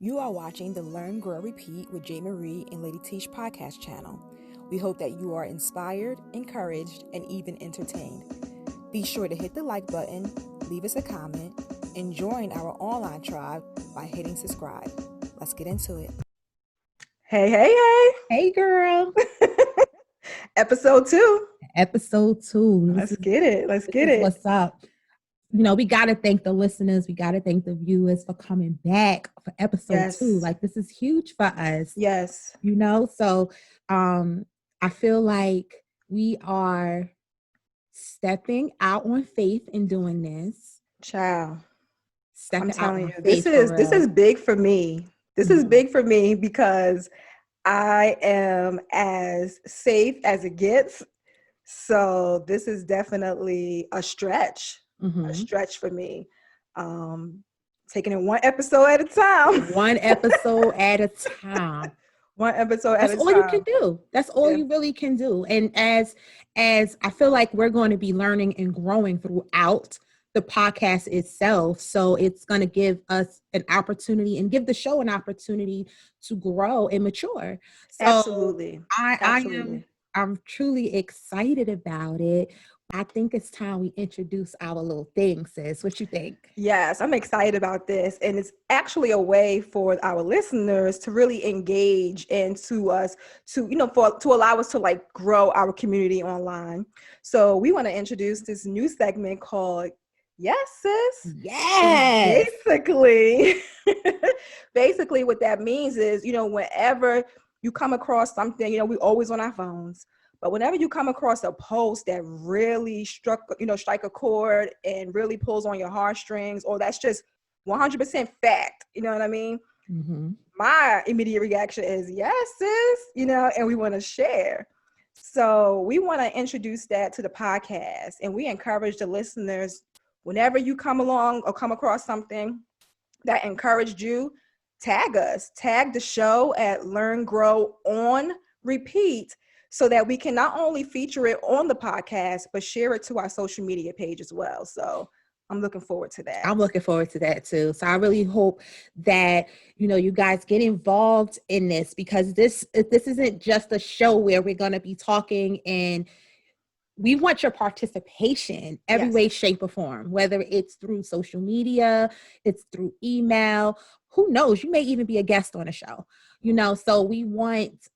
You are watching the Learn, Grow, Repeat with J. Marie and Laditeesh podcast channel. We hope that you are inspired, encouraged, and even entertained. Be sure to hit the like button, leave us a comment, and join our online tribe by hitting subscribe. Let's get into it. Hey. Hey, girl. Episode 2. Episode 2. Let's get it. What's up? You know, we got to thank the listeners. We got to thank the viewers for coming back for episode 2. Like, this is huge for us. Yes. You know, so I feel like we are stepping out on faith in doing this. Child. I'm telling you, this is big for me. This is big for me because I am as safe as it gets. So this is definitely a stretch for me. Taking it one episode at a time. One episode at a time. That's all you can do. That's all you really can do. And as I feel like we're going to be learning and growing throughout the podcast itself. So it's going to give us an opportunity and give the show an opportunity to grow and mature. So Absolutely. I'm truly excited about it. I think it's time we introduce our little thing, sis. What you think? Yes, I'm excited about this. And it's actually a way for our listeners to really engage and to us to allow us to like grow our community online. So we want to introduce this new segment called Yes, Sis. Yes. Basically what that means is, whenever you come across something, we always on our phones. But whenever you come across a post that really strike a chord and really pulls on your heartstrings, or that's just 100% fact, you know what I mean? Mm-hmm. My immediate reaction is, yes, sis, and we want to share. So we want to introduce that to the podcast, and we encourage the listeners, whenever you come along or come across something that encouraged you, tag us, tag the show at Learn.Grow.Repeat, so that we can not only feature it on the podcast, but share it to our social media page as well. So I'm looking forward to that. I'm looking forward to that too. So I really hope that, you guys get involved in this, because this isn't just a show where we're going to be talking, and we want your participation every way, shape, or form, whether it's through social media, it's through email, who knows, you may even be a guest on a show, so we want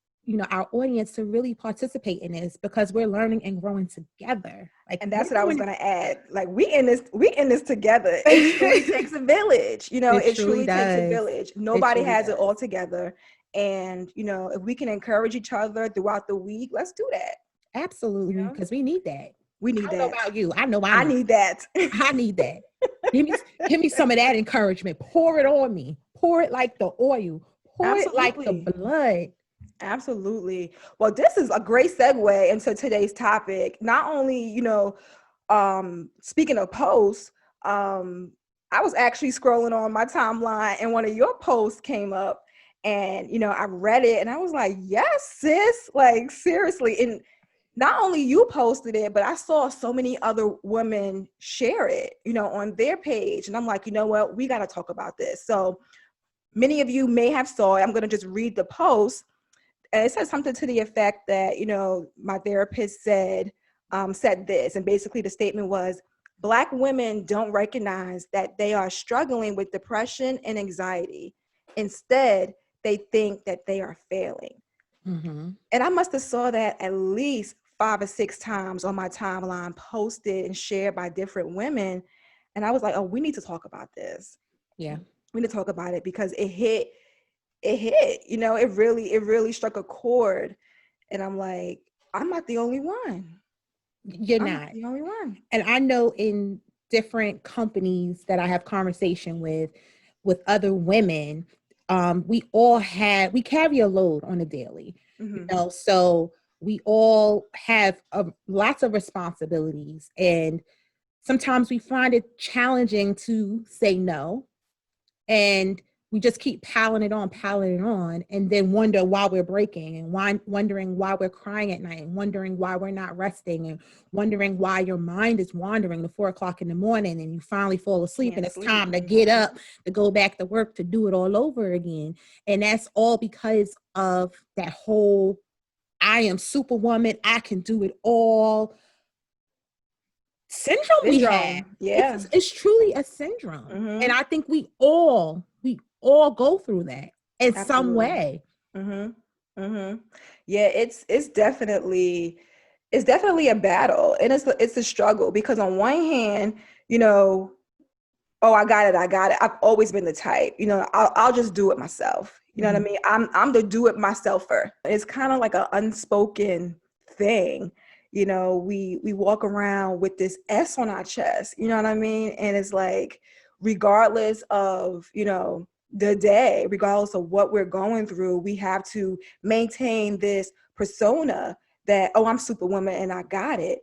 our audience to really participate in this, because we're learning and growing together. And that's what I was going to add. Like, we in this together. It truly takes a village. It truly takes a village. Nobody has it all together. And, if we can encourage each other throughout the week, let's do that. Absolutely. Because we need that. We need that. I don't know about you. I know I need that. I need that. Give me some of that encouragement. Pour it on me. Pour it like the oil. Pour it like the blood. Absolutely. Well, this is a great segue into today's topic. Not only, speaking of posts, I was actually scrolling on my timeline, and one of your posts came up, and, I read it, and I was like, yes, sis, like, seriously. And not only you posted it, but I saw so many other women share it, on their page. And I'm like, you know what? We got to talk about this. So many of you may have saw it. I'm going to just read the post. And it says something to the effect that, my therapist said this. And basically the statement was, Black women don't recognize that they are struggling with depression and anxiety. Instead, they think that they are failing. Mm-hmm. And I must have saw that at least 5 or 6 times on my timeline, posted and shared by different women. And I was like, oh, we need to talk about this. Yeah. We need to talk about it, because it hit, it really struck a chord. And I'm like, I'm not the only one. You're not the only one. And I know in different companies that I have conversation with other women, we carry a load on a daily, so we all have lots of responsibilities, and sometimes we find it challenging to say no. And we just keep piling it on, and then wonder why we're breaking, and wondering why we're crying at night, and wondering why we're not resting, and wondering why your mind is wandering to 4 o'clock in the morning, and you finally fall asleep, and it's time to get up to go back to work to do it all over again. And that's all because of that whole I am Superwoman, I can do it all syndrome we have. Yeah. It's truly a syndrome. Mm-hmm. And I think we all go through that in some Absolutely. way. Mm-hmm. Mm-hmm. Yeah, it's definitely a battle, and it's a struggle, because on one hand, you know, oh, I got it. I've always been the type, you know, I'll just do it myself. You know what I mean? I'm the do it myselfer. It's kind of like an unspoken thing. You know, we walk around with this S on our chest, you know what I mean? And it's like, regardless of, you know, the day, regardless of what we're going through, we have to maintain this persona that, oh, I'm Superwoman and I got it.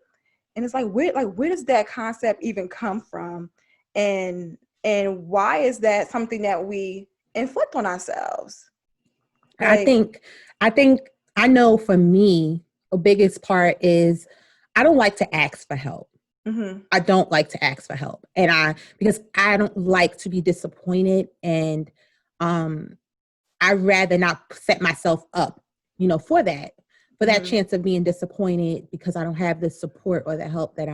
And it's like, where does that concept even come from? And why is that something that we inflict on ourselves? Like, I think I know for me, the biggest part is I don't like to ask for help. mm-hmm. I don't like to ask for help. And because I don't like to be disappointed, and I'd rather not set myself up, you know, for that chance of being disappointed because I don't have the support or the help that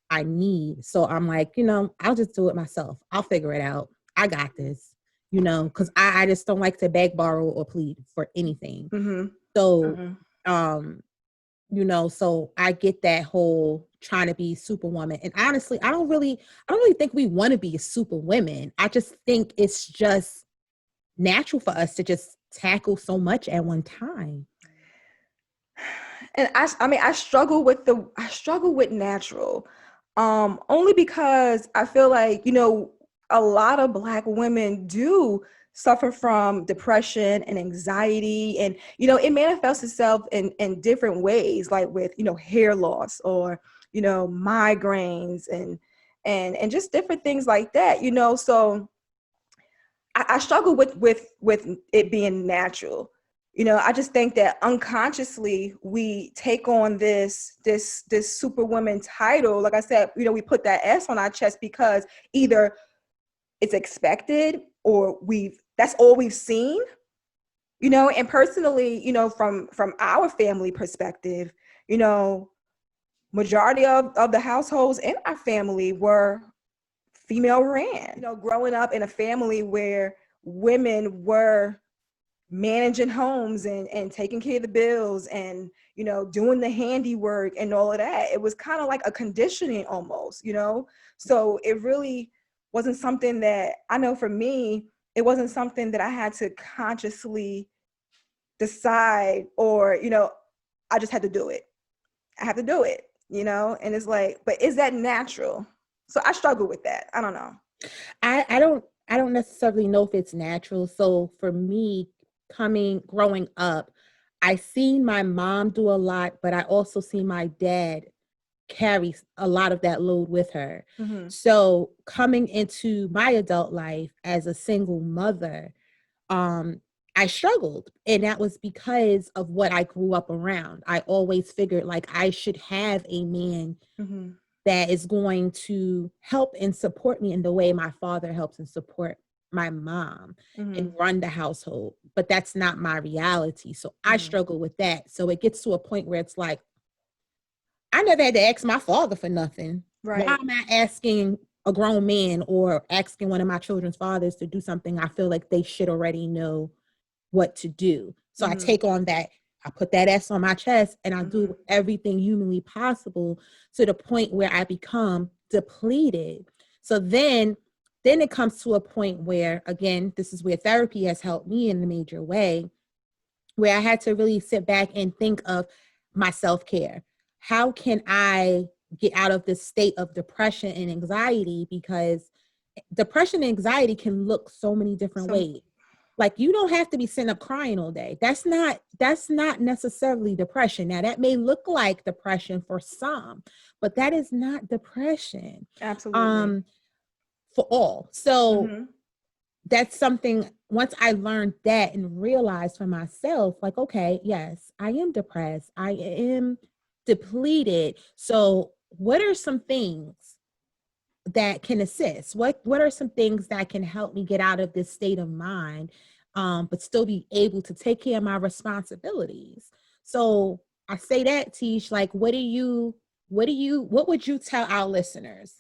I need. So I'm like, you know, I'll just do it myself. I'll figure it out. I got this, you know, because I just don't like to beg, borrow, or plead for anything. Mm-hmm. So, you know, so I get that whole trying to be Superwoman. And honestly, I don't really think we want to be Superwomen. I just think it's just natural for us to just tackle so much at one time. And I mean, I struggle with natural, only because I feel like, you know, a lot of Black women do suffer from depression and anxiety, and, you know, it manifests itself in different ways, like with, you know, hair loss, or, you know, migraines, and just different things like that, you know. So I struggle with it being natural. You know, I just think that unconsciously we take on this Superwoman title. Like I said, you know, we put that S on our chest because either it's expected or that's all we've seen. You know, and personally, you know, from our family perspective, you know, majority of the households in our family were female ran. You know, growing up in a family where women were managing homes and taking care of the bills, and, you know, doing the handiwork and all of that, it was kind of like a conditioning almost, you know. So it really wasn't something that, I know for me, it wasn't something that I had to consciously decide, or, you know, I just had to do it. I have to do it, you know. And it's like, but is that natural? So I struggle with that. I don't know. I don't necessarily know if it's natural. So for me, growing up, I seen my mom do a lot, but I also see my dad carry a lot of that load with her. Mm-hmm. So coming into my adult life as a single mother, I struggled, and that was because of what I grew up around. I always figured like I should have a man Mm-hmm. that is going to help and support me in the way my father helps and support my mom and run the household. But that's not my reality. So I struggle with that. So it gets to a point where it's like, I never had to ask my father for nothing. Right. Why am I asking a grown man or asking one of my children's fathers to do something I feel like they should already know what to do? So I take on that. I put that S on my chest, and I do everything humanly possible to the point where I become depleted. So then it comes to a point where, again, this is where therapy has helped me in a major way, where I had to really sit back and think of my self-care. How can I get out of this state of depression and anxiety? Because depression and anxiety can look so many different ways. Like, you don't have to be sitting up crying all day. That's not necessarily depression. Now, that may look like depression for some, but that is not depression. Absolutely. For all. So that's something once I learned that and realized for myself, like, okay, yes, I am depressed. I am depleted. So what are some things that can assist? What are some things that can help me get out of this state of mind, but still be able to take care of my responsibilities? So I say that, Tish, like, what would you tell our listeners?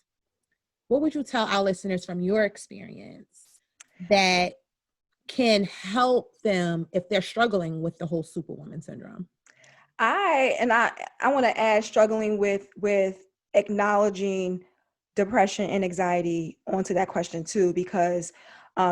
What would you tell our listeners from your experience that can help them if they're struggling with the whole Superwoman syndrome? I want to add struggling with acknowledging depression and anxiety onto that question too, because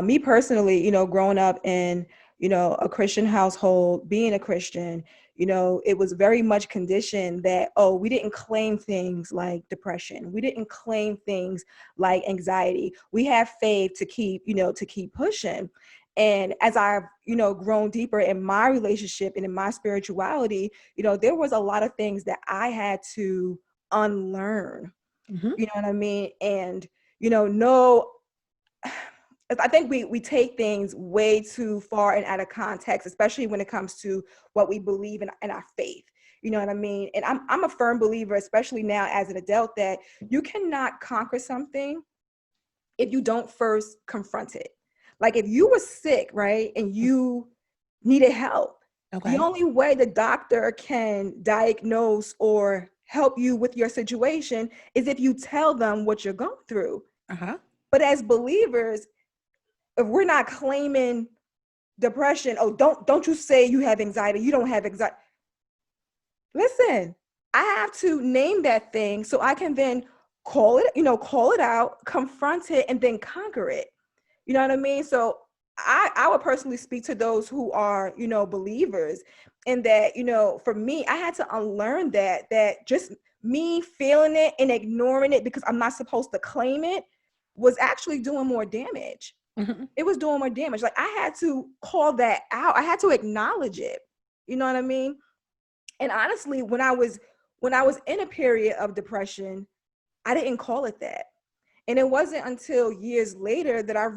me personally, growing up in a Christian household, being a Christian, it was very much conditioned that, oh, we didn't claim things like depression, we didn't claim things like anxiety. We have faith to keep pushing. And as I've, grown deeper in my relationship and in my spirituality, there was a lot of things that I had to unlearn. Mm-hmm. You know what I mean? And, no, I think we take things way too far and out of context, especially when it comes to what we believe in our faith. You know what I mean? And I'm a firm believer, especially now as an adult, that you cannot conquer something if you don't first confront it. Like if you were sick, right, and you needed help, the Okay. only way the doctor can diagnose or help you with your situation is if you tell them what you're going through. Uh-huh. But as believers, if we're not claiming depression, oh, don't you say you have anxiety, you don't have anxiety. Listen, I have to name that thing so I can then call it out, confront it, and then conquer it. You know what I mean? So I would personally speak to those who are, believers, and that, for me, I had to unlearn that just me feeling it and ignoring it because I'm not supposed to claim it was actually doing more damage. Mm-hmm. It was doing more damage. Like I had to call that out. I had to acknowledge it. You know what I mean? And honestly, when I was in a period of depression, I didn't call it that. And it wasn't until years later that I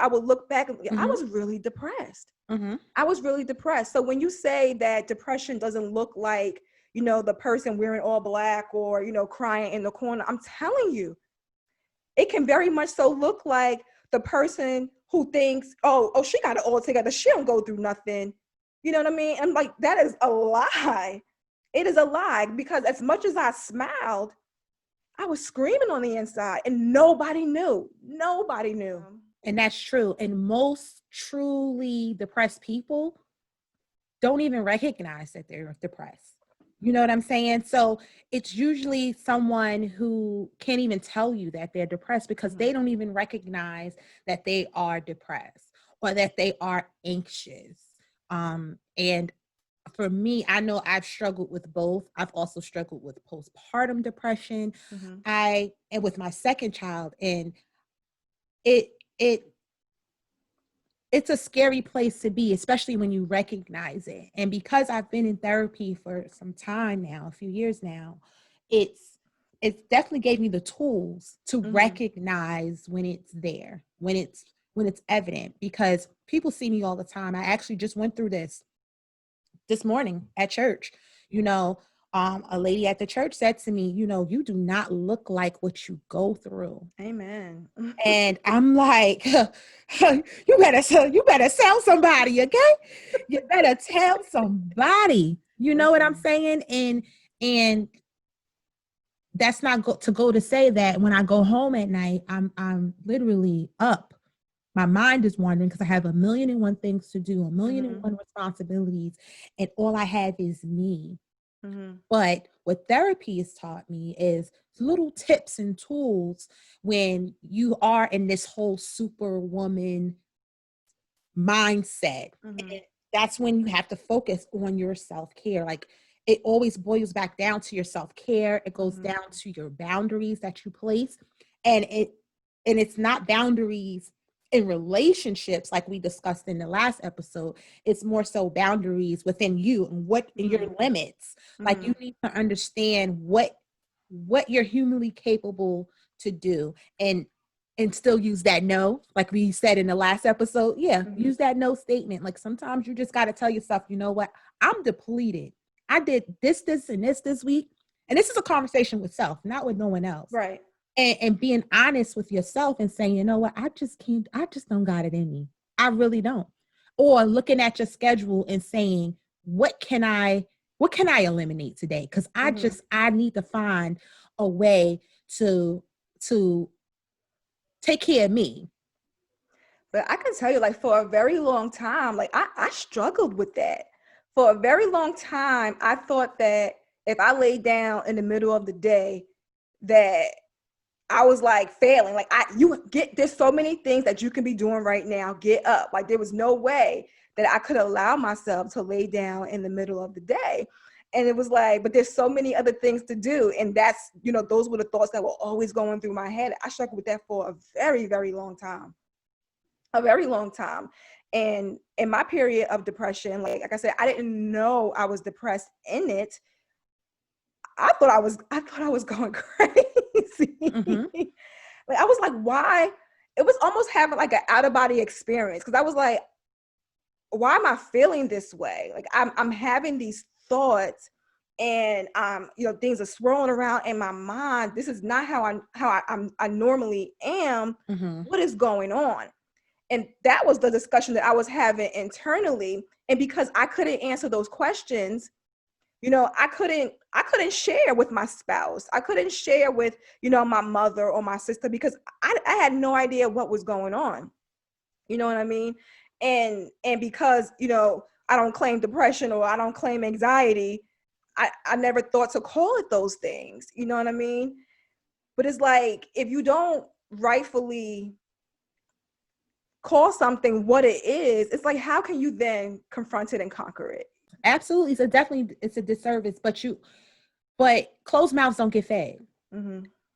would look back and I Mm-hmm. was really depressed. Mm-hmm. I was really depressed. So when you say that depression doesn't look like, the person wearing all black or, crying in the corner, I'm telling you, it can very much so look like the person who thinks, oh, she got it all together. She don't go through nothing. You know what I mean? I'm like, that is a lie. It is a lie because as much as I smiled, I was screaming on the inside and nobody knew. Nobody knew. And that's true. And most truly depressed people don't even recognize that they're depressed. You know what I'm saying? So it's usually someone who can't even tell you that they're depressed because they don't even recognize that they are depressed or that they are anxious. And for me, I know I've struggled with both. I've also struggled with postpartum depression. And with my second child, and it it it's a scary place to be, especially when you recognize it. And because I've been in therapy for some time now, a few years now, it's definitely gave me the tools to recognize when it's there, when it's evident, because people see me all the time. I actually just went through this morning at church. You know, a lady at the church said to me, you do not look like what you go through. Amen. And I'm like, you better tell somebody, okay? You better tell somebody. You know what I'm saying? And that's not to go to say that when I go home at night, I'm literally up. My mind is wandering because I have a million and one things to do, a million and one responsibilities, and all I have is me. But what therapy has taught me is little tips and tools when you are in this whole superwoman mindset. And that's when you have to focus on your self-care. Like it always boils back down to your self-care. It goes down to your boundaries that you place. And it's not boundaries in relationships like we discussed in the last episode. It's more so boundaries within you and what in your limits. Like you need to understand what you're humanly capable to do. And and still use that no, like we said in the last episode. Yeah, use that no statement. Like sometimes you just got to tell yourself, you know what? I'm depleted. I did this, and this week. And this is a conversation with self, not with no one else. Right. And being honest with yourself and saying, you know what? I just don't got it in me. I really don't. Or looking at your schedule and saying, what can I eliminate today? Because I need to find a way to take care of me. But I can tell you, like, for a very long time, like I struggled with that. For a very long time, I thought that if I laid down in the middle of the day, that I was like failing. Like there's so many things that you can be doing right now. Get up. Like there was no way that I could allow myself to lay down in the middle of the day. And it was like, but there's so many other things to do. And that's, those were the thoughts that were always going through my head. I struggled with that for a very, very long time. A very long time. And in my period of depression, like I said, I didn't know I was depressed in it. I thought I was going crazy. Like I was like, why? It was almost having like an out of body experience. Cause I was like, why am I feeling this way? Like I'm having these thoughts and things are swirling around in my mind. This is not how I normally am. What is going on? And that was the discussion that I was having internally. And because I couldn't answer those questions, I couldn't share with my spouse. I couldn't share with, my mother or my sister because I had no idea what was going on. You know what I mean? And because, I don't claim depression or I don't claim anxiety, I never thought to call it those things. You know what I mean? But it's like, if you don't rightfully call something what it is, it's like, how can you then confront it and conquer it? Absolutely. So definitely it's a disservice, but closed mouths don't get fed.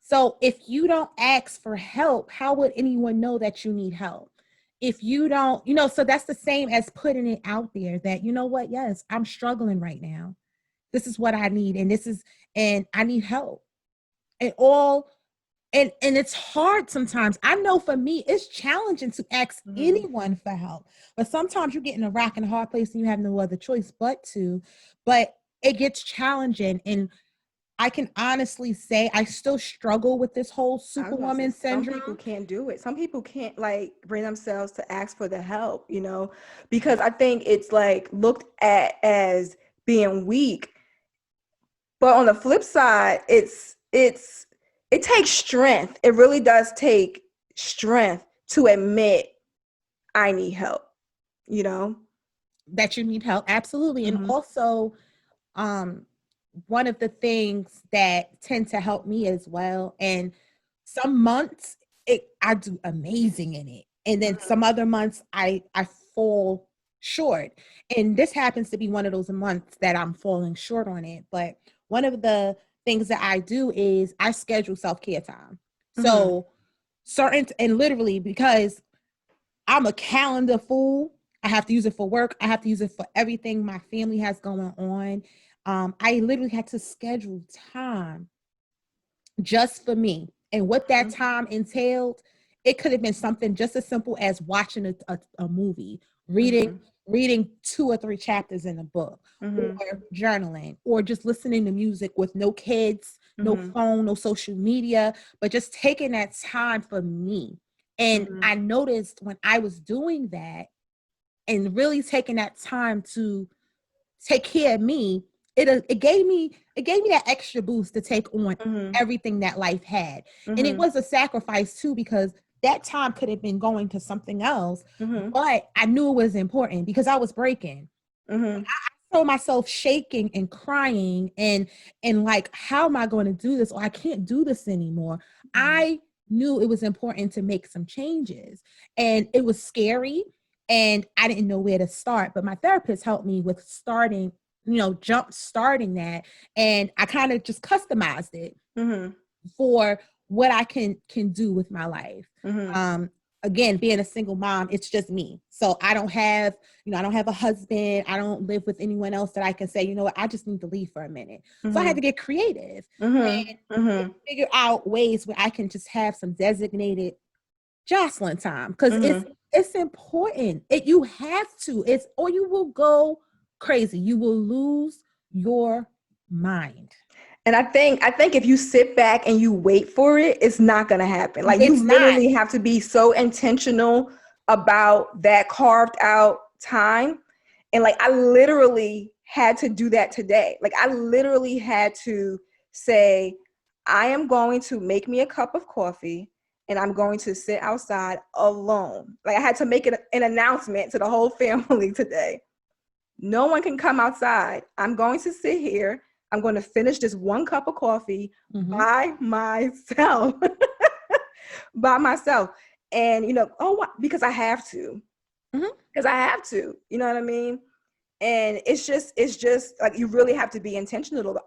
So if you don't ask for help, how would anyone know that you need help? If you don't, so that's the same as putting it out there that, you know what? Yes, I'm struggling right now. This is what I need. And I need help. And it's hard sometimes. I know for me, it's challenging to ask anyone for help. But sometimes you get in a rock and a hard place and you have no other choice but it gets challenging. And I can honestly say I still struggle with this whole Superwoman syndrome. Some people can't do it. Some people can't bring themselves to ask for the help, because I think it's looked at as being weak. But on the flip side, it takes strength. It really does take strength to admit I need help, That you need help. Absolutely. And also, one of the things that tend to help me as well, and some months I do amazing in it. And then some other months I fall short. And this happens to be one of those months that I'm falling short on it. But one of the things that I do is I schedule self-care time. So and literally because I'm a calendar fool, I have to use it for work. I have to use it for everything my family has going on. I literally had to schedule time just for me. And what that time entailed, it could have been something just as simple as watching a movie, reading 2 or 3 chapters in a book, or journaling, or just listening to music with no kids, no phone, no social media, but just taking that time for me. And I noticed when I was doing that and really taking that time to take care of me, it gave me that extra boost to take on everything that life had. And it was a sacrifice too, because that time could have been going to something else, but I knew it was important because I was breaking. I saw myself shaking and crying and like, how am I going to do this? Or I can't do this anymore. I knew it was important to make some changes, and it was scary and I didn't know where to start, but my therapist helped me with starting that. And I kind of just customized it for what I can do with my life. Again, being a single mom, it's just me. So I don't have a husband. I don't live with anyone else that I can say, you know what, I just need to leave for a minute. So I had to get creative and figure out ways where I can just have some designated Jocelyn time, because Mm-hmm. it's important. You have to. Or you will go crazy. You will lose your mind. And I think if you sit back and you wait for it, it's not going to happen. Like It's you not. literally have to be so intentional about that carved out time. And like I literally had to do that today. Like I literally had to say, I am going to make me a cup of coffee and I'm going to sit outside alone. Like I had to make an announcement to the whole family today. No one can come outside. I'm going to sit here. I'm going to finish this one cup of coffee Mm-hmm. by myself, by myself. And, because I have to, Mm-hmm. because I have to, you know what I mean? And it's just like, you really have to be intentional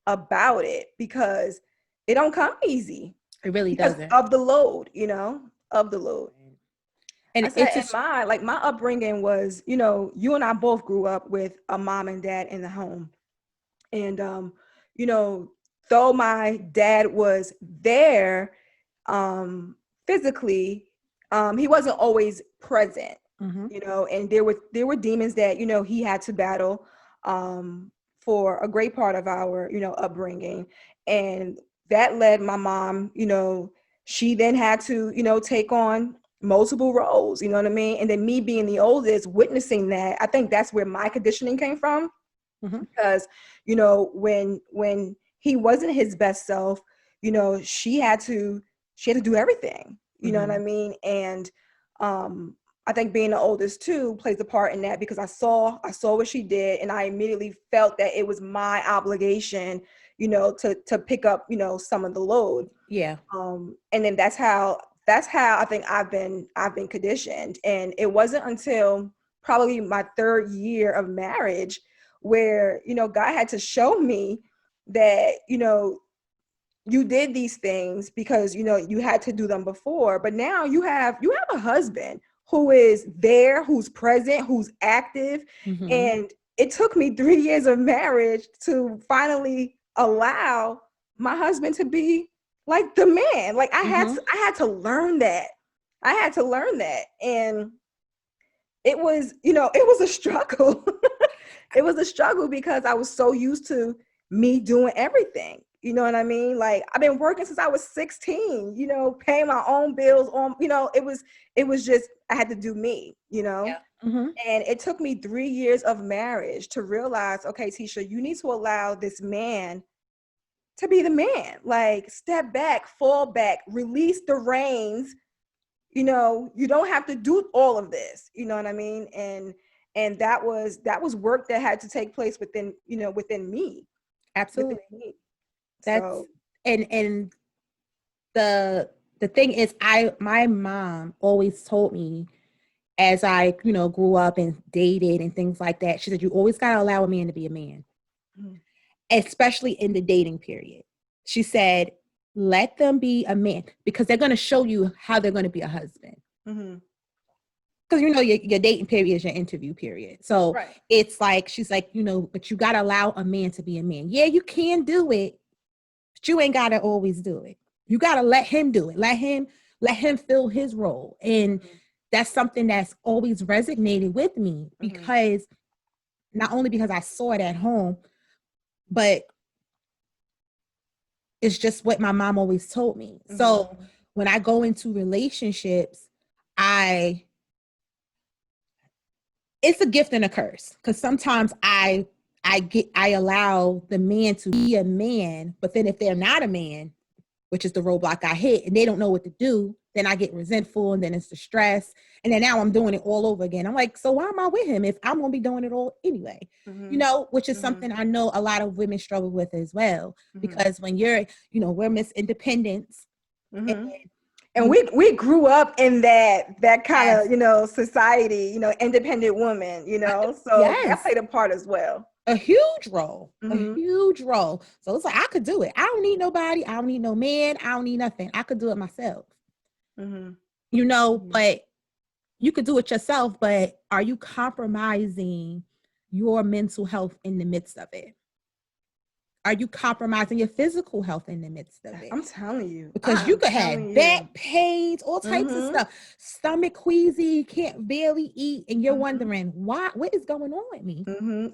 about it because it don't come easy It really because doesn't. of the load, of the load. I And said, it's and just, my upbringing was, you and I both grew up with a mom and dad in the home. And, you know, though my dad was there physically, he wasn't always present, mm-hmm. and there were demons that, he had to battle for a great part of our, upbringing. And that led my mom, she then had to, take on multiple roles, you know what I mean? And then me being the oldest, witnessing that, I think that's where my conditioning came from. Mm-hmm. Because, when he wasn't his best self, she had to do everything, you know what I Mm-hmm. mean? And I think being the oldest too plays a part in that, because I saw what she did, and I immediately felt that it was my obligation, to pick up, some of the load. Yeah. And then that's how I think I've been conditioned. And it wasn't until probably my third year of marriage where, God had to show me that, you did these things because, you had to do them before, but now you have a husband who is there, who's present, who's active. Mm-hmm. And it took me 3 years of marriage to finally allow my husband to be like the man. Like Mm-hmm. I had to learn that. I had to learn that. And it was a struggle. It was a struggle because I was so used to me doing everything. You know what I mean? Like I've been working since I was 16, paying my own bills it was just, I had to do me. Yeah. Mm-hmm. And it took me 3 years of marriage to realize, okay, Tisha, you need to allow this man to be the man. Like step back, fall back, release the reins. You don't have to do all of this. You know what I mean? And that was work that had to take place within me. Within Absolutely. me. That's So and the thing is, my mom always told me, as I, grew up and dated and things like that, she said, you always got to allow a man to be a man, mhm, especially in the dating period. She said, let them be a man because they're going to show you how they're going to be a husband. mhm. Because, your dating period is your interview period. So Right. it's like, she's like, but you got to allow a man to be a man. Yeah, you can do it, but you ain't got to always do it. You got to let him do it. Let him fill his role. And Mhm, that's something that's always resonated with me, mhm, because not only because I saw it at home, but it's just what my mom always told me. mhm, So when I go into relationships, I it's a gift and a curse, because sometimes I allow the man to be a man, but then if they're not a man, which is the roadblock I hit, and they don't know what to do, then I get resentful, and then it's the stress, and then now I'm doing it all over again. I'm like, so why am I with him if I'm gonna be doing it all anyway? mhm, Which is mhm, something I know a lot of women struggle with as well, mhm, because when we're Miss Independence, and mhm. And you we grew up in that kind yes, of, society, independent woman, so that yes, played a part as well. a huge role, a Mhm, huge role. So it's like I could do it. I don't need nobody. I don't need no man. I don't need nothing. I could do it myself. mhm, mhm, But you could do it yourself, but are you compromising your mental health in the midst of it? are you compromising your physical health in the midst of it? I'm telling you. Because you could have back pains, all types of stuff, stomach queasy, can't barely eat, and you're wondering why, what is going on with me?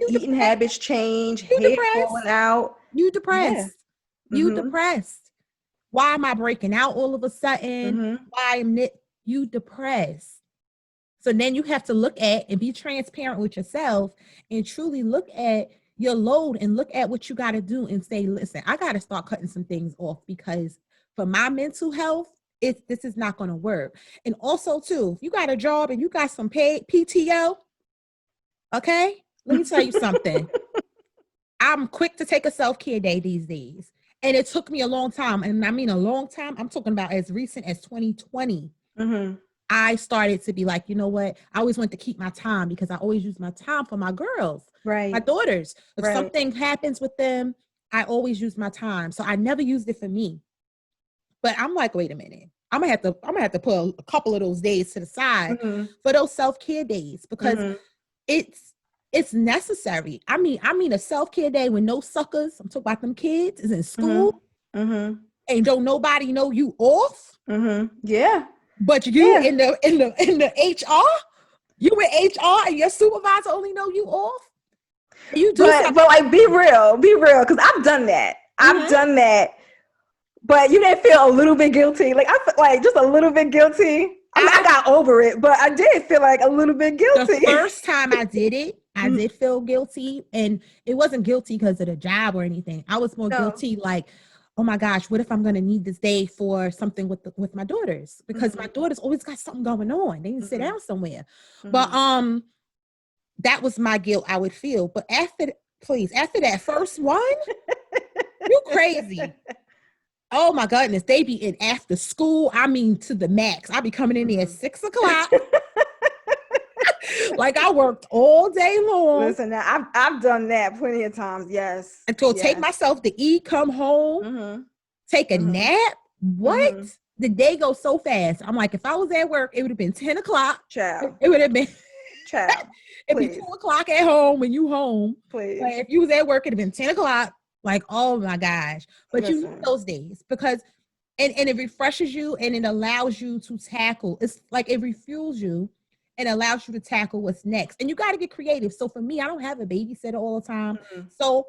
Eating habits change, you hair depressed, falling out. you depressed, Yeah. you depressed. Why am I breaking out all of a sudden? Why am you depressed? So then you have to look at and be transparent with yourself and truly look at your load and look at what you got to do and say, listen, I got to start cutting some things off because for my mental health, this is not going to work. And also too, if you got a job and you got some paid PTO, okay, let me tell you something. I'm quick to take a self-care day these days. And it took me a long time. And I mean, a long time, I'm talking about as recent as 2020. I started to be like, you know what? I always want to keep my time because I always use my time for my girls, my daughters. If something happens with them, I always use my time. So I never used it for me. But I'm like, wait a minute. I'm gonna have to put a couple of those days to the side for those self-care days because it's necessary. I mean a self-care day when no suckers, I'm talking about them kids, is in school and don't nobody know you off. Yeah. But you in the HR, you in HR and your supervisor only know you off. You do but like be real, because I've done that. I've done that. But you didn't feel a little bit guilty. Like I felt like just a little bit guilty. I got over it, but I did feel like a little bit guilty. The first time I did it, I did feel guilty. And it wasn't guilty because of the job or anything. I was more guilty like, oh my gosh, what if I'm going to need this day for something with my daughters? Because my daughters always got something going on. They need to sit down somewhere. But that was my guilt I would feel. But after that first one, you crazy. Oh my goodness, they be in after school. I mean, to the max. I be coming in there at 6 o'clock. Like I worked all day long. Listen, now I've done that plenty of times. Yes. Until take myself to eat, come home, take a nap. What? The day goes so fast. I'm like, if I was at work, it would have been 10 o'clock. Child. It would have been. Child. It'd be 2 o'clock at home when you home. Please. Like if you was at work, it'd have been 10 o'clock. Like, oh my gosh. But you need those days because and it refreshes you and it allows you to tackle. It's like it refuels you and allows you to tackle what's next. And you got to get creative. So for me, I don't have a babysitter all the time. So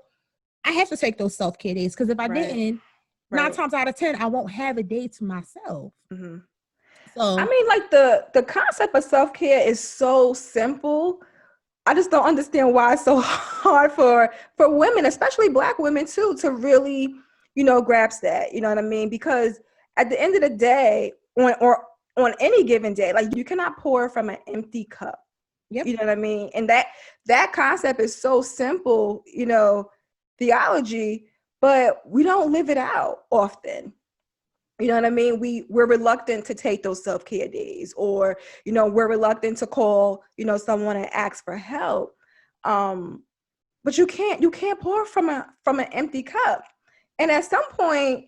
I have to take those self-care days because if I didn't, 9 times out of 10, I won't have a day to myself. So I mean, like the concept of self-care is so simple. I just don't understand why it's so hard for women, especially Black women too, to really, grasp that. You know what I mean? Because at the end of the day, on any given day, like you cannot pour from an empty cup. You know what I mean? And that concept is so simple, theology, but we don't live it out often. You know what I mean? We're reluctant to take those self-care days or, we're reluctant to call, someone and ask for help. But you can't pour from an empty cup. And at some point,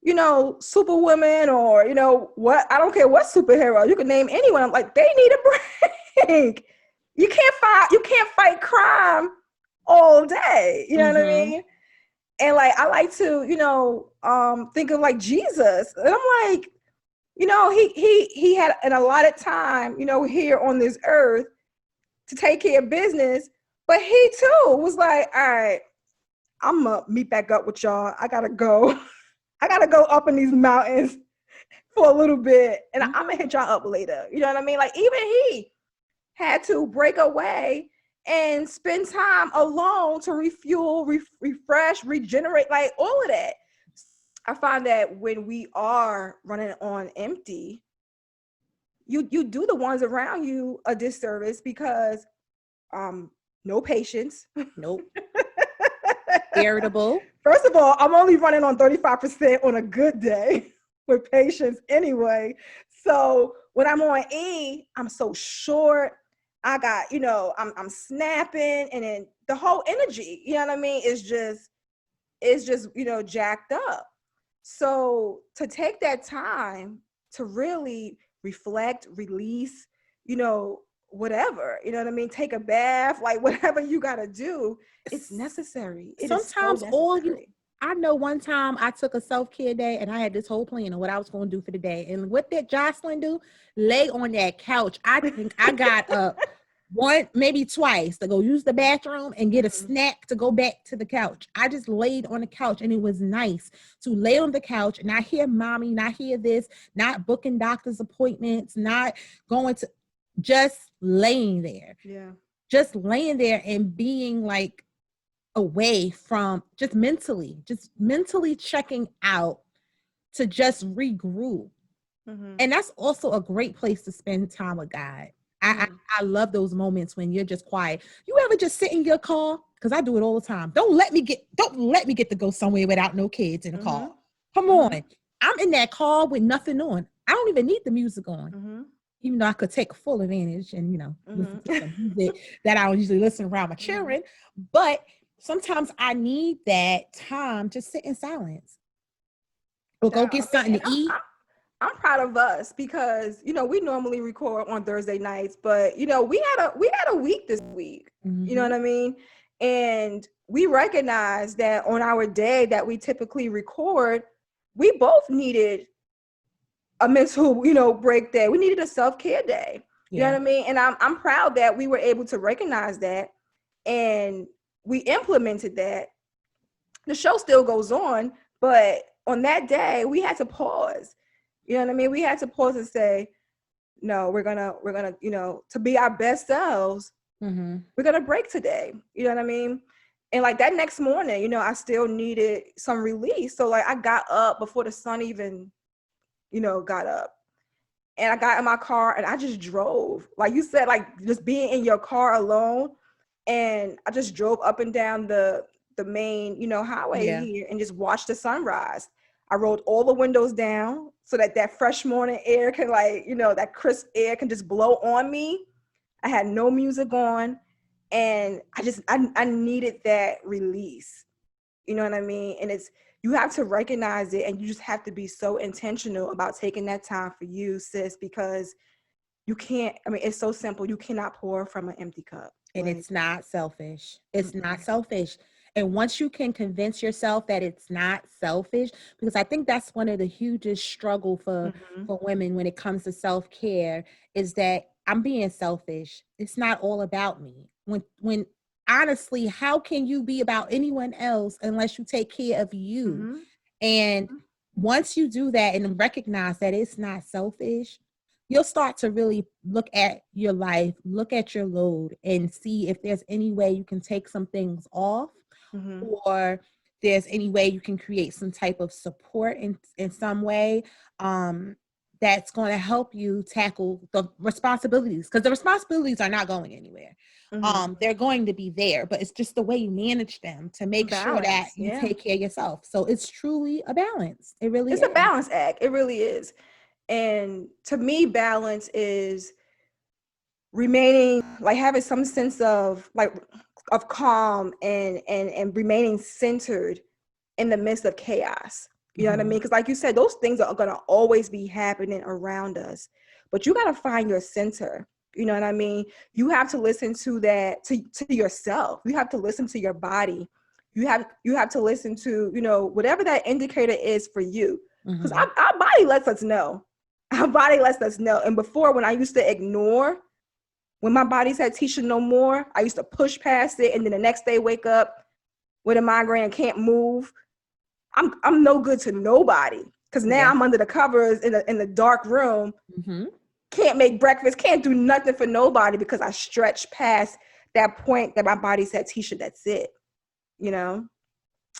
Superwoman or, what, I don't care what superhero, you can name anyone. I'm like, they need a break. You can't fight crime all day. You know what I mean? And like, I like to, think of like Jesus. And I'm like, he had an allotted time, here on this earth to take care of business. But he too was like, all right, I'm going to meet back up with y'all. I got to go. I got to go up in these mountains for a little bit. And I'm going to hit y'all up later. You know what I mean? Like even he had to break away and spend time alone to refuel, refresh, regenerate, like all of that. I find that when we are running on empty, you do the ones around you a disservice because no patience. Nope. Irritable. First of all, I'm only running on 35% on a good day with patience anyway. So when I'm on E, I'm so short. I got, I'm snapping, and then the whole energy, you know what I mean, is just, jacked up. So to take that time to really reflect, release, whatever, you know what I mean, take a bath, like whatever you got to do, it's necessary. Sometimes all I know one time I took a self-care day and I had this whole plan of what I was going to do for the day. And what did Jocelyn do? Lay on that couch. I think I got up one, maybe twice to go use the bathroom and get a snack to go back to the couch. I just laid on the couch and it was nice to lay on the couch and not hear mommy, not hear this, not booking doctor's appointments, not going to, just laying there. Yeah. Just laying there and being like away from just mentally checking out to just regroup. And that's also a great place to spend time with God. I love those moments when you're just quiet. You ever just sit in your car? Because I do it all the time. Don't let me get to go somewhere without no kids in the car. Come on. I'm in that car with nothing on. I don't even need the music on. Even though I could take full advantage and, listen to some music that I don't usually listen around my children. But sometimes I need that time to sit in silence or go get something to eat. I'm proud of us because, we normally record on Thursday nights, but, we had a week this week, you know what I mean? And we recognize that on our day that we typically record, we both needed a mental, break day. We needed a self-care day. You know what I mean? And I'm proud that we were able to recognize that and we implemented that. The show still goes on, but on that day we had to pause. You know what I mean? We had to pause and say, no, we're gonna, to be our best selves, we're gonna break today. You know what I mean? And like that next morning, I still needed some release. So like I got up before the sun even, got up. And I got in my car and I just drove. Like you said, like just being in your car alone. And I just drove up and down the main, highway here and just watched the sunrise. I rolled all the windows down so that fresh morning air can that crisp air can just blow on me. I had no music on and I needed that release. You know what I mean? And you have to recognize it and you just have to be so intentional about taking that time for you, sis, because you can't, it's so simple. You cannot pour from an empty cup. And it's not selfish. It's not selfish. And once you can convince yourself that it's not selfish, because I think that's one of the hugest struggle for women when it comes to self-care is that I'm being selfish. It's not all about me. When honestly, how can you be about anyone else unless you take care of you? And once you do that and recognize that it's not selfish, you'll start to really look at your life, look at your load and see if there's any way you can take some things off or there's any way you can create some type of support in some way that's going to help you tackle the responsibilities, because the responsibilities are not going anywhere. They're going to be there, but it's just the way you manage them to make sure that you take care of yourself. So it's truly a balance. It really is. It's a balance act. It really is. And to me, balance is remaining, like having some sense of calm and remaining centered in the midst of chaos. You know what I mean? Because like you said, those things are going to always be happening around us, but you got to find your center. You know what I mean? You have to listen to that, to yourself. You have to listen to your body. You have to listen to, whatever that indicator is for you. Because our body lets us know. Our body lets us know. And before, when I used to ignore, when my body said, Tisha, no more, I used to push past it. And then the next day, wake up with a migraine, can't move. I'm no good to nobody. Because now I'm under the covers in the dark room. Can't make breakfast, can't do nothing for nobody because I stretched past that point that my body said, Tisha, that's it. And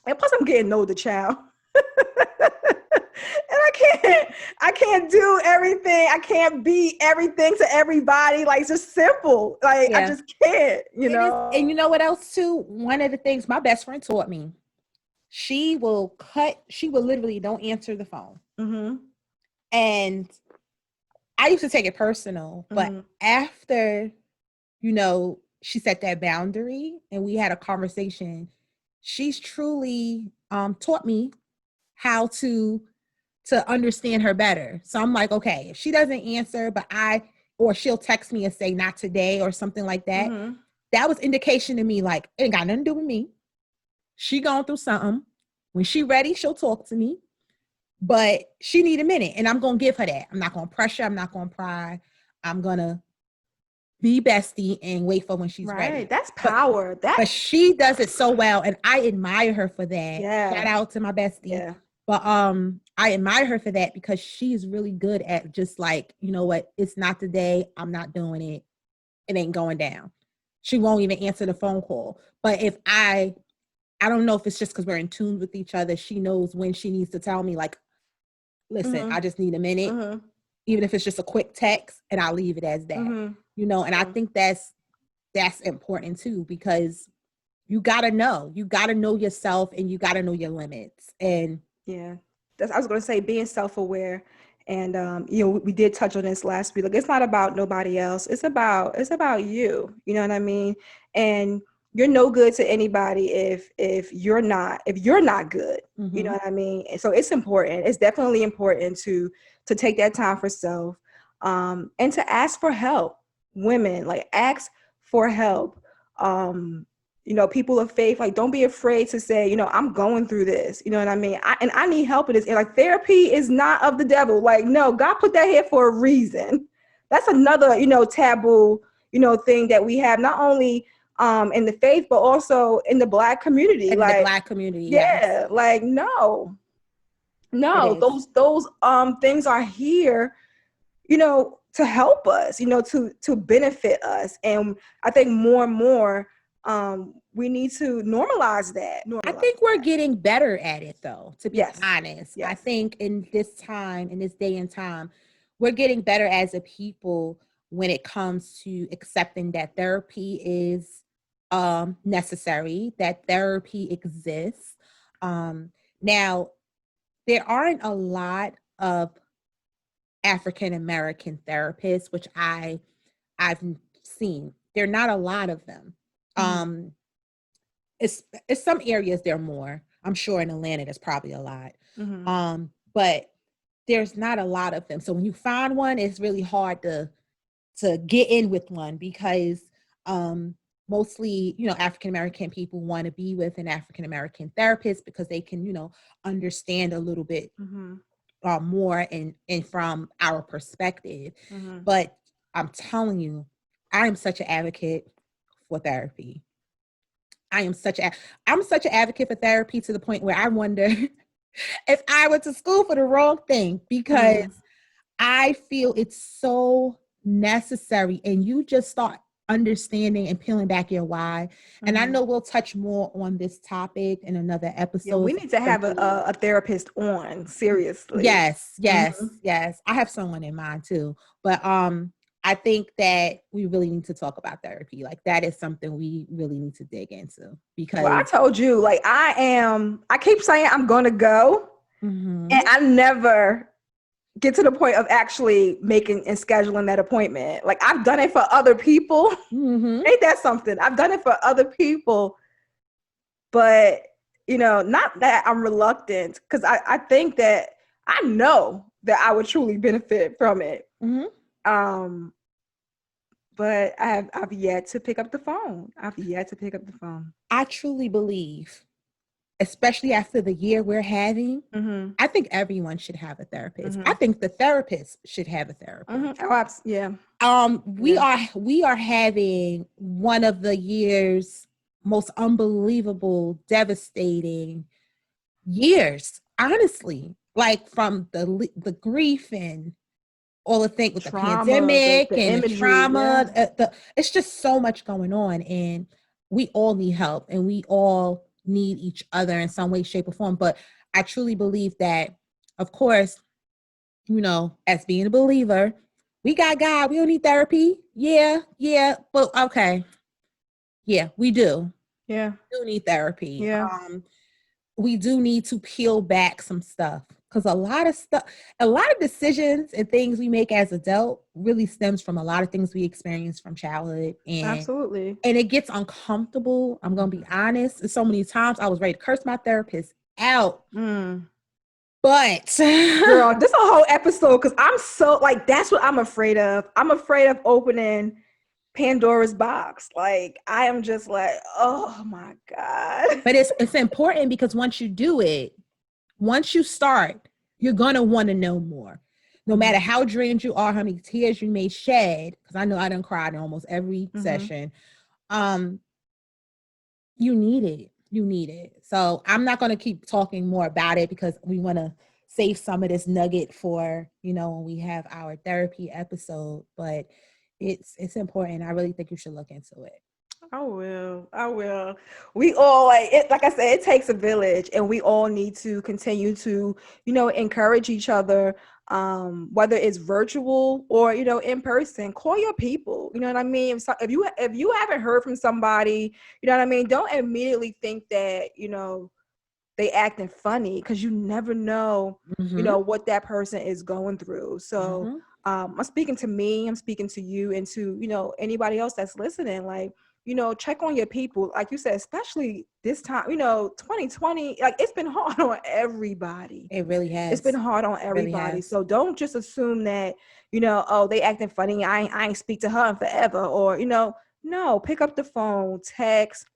plus I'm getting older, child. And I can't do everything. I can't be everything to everybody. Like, it's just simple. Like, I just can't, And you know what else too? One of the things my best friend taught me, she will literally don't answer the phone. And I used to take it personal, but after, she set that boundary and we had a conversation, she's truly taught me how to understand her better. So I'm like, okay, if she doesn't answer, or she'll text me and say, not today or something like that. That was indication to me, like, it ain't got nothing to do with me. She going through something. When she ready, she'll talk to me, but she need a minute, and I'm going to give her that. I'm not going to pressure. I'm not going to pry. I'm going to be bestie and wait for when she's ready. That's power. But she does it so well, and I admire her for that. Yeah. Shout out to my bestie. Yeah. But I admire her for that because she's really good at just like, you know what, it's not the day, I'm not doing it. It ain't going down. She won't even answer the phone call. But if I don't know if it's just because we're in tune with each other, she knows when she needs to tell me, like, listen, I just need a minute, even if it's just a quick text, and I'll leave it as that. You know, and I think that's important too, because you gotta know yourself, and you gotta know your limits. And I was gonna say, being self-aware. And you know, we did touch on this last week. Like, it's not about nobody else. It's about you. You know what I mean? And you're no good to anybody if you're not good. You know what I mean? And so it's important. It's definitely important to take that time for self, and to ask for help. Women, like, ask for help. You know, people of faith, like, don't be afraid to say, you know, I'm going through this. You know what I mean? I need help with this. And like, therapy is not of the devil. Like, no, God put that here for a reason. That's another, you know, taboo, you know, thing that we have, not only in the faith, but also in the Black community. In like, the Black community, yeah, like, no, those things are here, you know, to help us, you know, to benefit us. And I think more and more, we need to normalize that. I think we're getting better at it, though, to be honest. Yes. I think in this day and time, we're getting better as a people when it comes to accepting that therapy is necessary, that therapy exists. Now, there aren't a lot of African American therapists, which I've seen. There are not a lot of them. It's some areas there are more. I'm sure in Atlanta there's probably a lot. But there's not a lot of them. So when you find one, it's really hard to get in with one, because mostly, you know, African American people want to be with an African American therapist because they can, you know, understand a little bit more and from our perspective. But I'm telling you, I am such an advocate for therapy. I'm such an advocate for therapy, to the point where I wonder if I went to school for the wrong thing, because I feel it's so necessary, and you just start understanding and peeling back your why. And I know we'll touch more on this topic in another episode. Yeah, we need to have a therapist on, seriously. Yes. I have someone in mind too. But I think that we really need to talk about therapy. Like, that is something we really need to dig into, because I told you, like, I keep saying I'm going to go, and I never get to the point of actually making and scheduling that appointment. Like, I've done it for other people. Ain't that something? I've done it for other people, but, you know, not that I'm reluctant, because I think that I know that I would truly benefit from it. But I've yet to pick up the phone. I truly believe, especially after the year we're having, I think everyone should have a therapist. I think the therapist should have a therapist. We are having one of the year's most unbelievable, devastating years, honestly. Like, from the grief and all the things with trauma, the pandemic, the and imagery, the trauma. It's just so much going on, and we all need help, and we all need each other in some way, shape, or form. But I truly believe that, of course, you know, as being a believer, we got God. We don't need therapy. Yeah. But okay. Yeah, we do. Yeah. We do need therapy. Yeah. We do need to peel back some stuff, because a lot of decisions and things we make as adults really stems from a lot of things we experienced from childhood. And absolutely. And it gets uncomfortable. I'm going to be honest. So many times I was ready to curse my therapist out. But girl, this is a whole episode, because I'm so, like, that's what I'm afraid of. I'm afraid of opening Pandora's box. Like, I am just like, oh my God. But it's important because once you do it, once you start, you're going to want to know more. No matter how drained you are, how many tears you may shed, because I know I done cried in almost every session. You need it. You need it. So I'm not going to keep talking more about it because we want to save some of this nugget for, when we have our therapy episode, but it's important. I really think you should look into it. I will. We all, like I said, it takes a village, and we all need to continue to, encourage each other, whether it's virtual or, in person. Call your people. You know what I mean? If you haven't heard from somebody, you know what I mean, don't immediately think that, they acting funny, because you never know, what that person is going through. So I'm speaking to me, I'm speaking to you, and to, anybody else that's listening. Like, check on your people. Like you said, especially this time, 2020, like, it's been hard on everybody. It really has. It's been hard on everybody. Really, so don't just assume that, oh, they acting funny, I ain't speak to her in forever. Or, no, pick up the phone, text,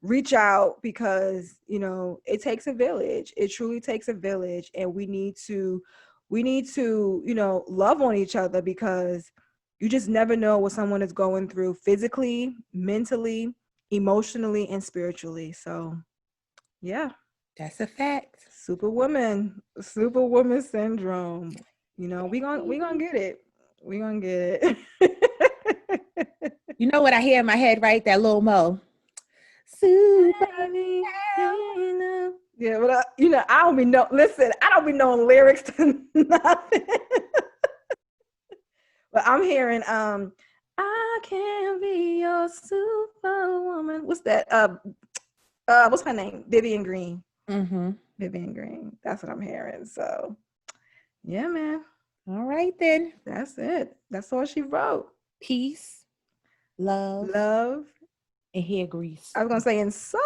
reach out, because, it takes a village. It truly takes a village. And we need to, love on each other, because you just never know what someone is going through physically, mentally, emotionally, and spiritually. So, yeah. That's a fact. Superwoman syndrome. We gonna get it. We gonna get it. You know what I hear in my head, right? That little Mo. Super. Yeah, but I don't be knowing lyrics to nothing. But I'm hearing I can be your superwoman. What's that? What's her name? Vivian Green. Vivian Green. That's what I'm hearing. So, yeah, man. All right, then. That's it. That's all she wrote. Peace, love, and hair grease. I was gonna say, and so.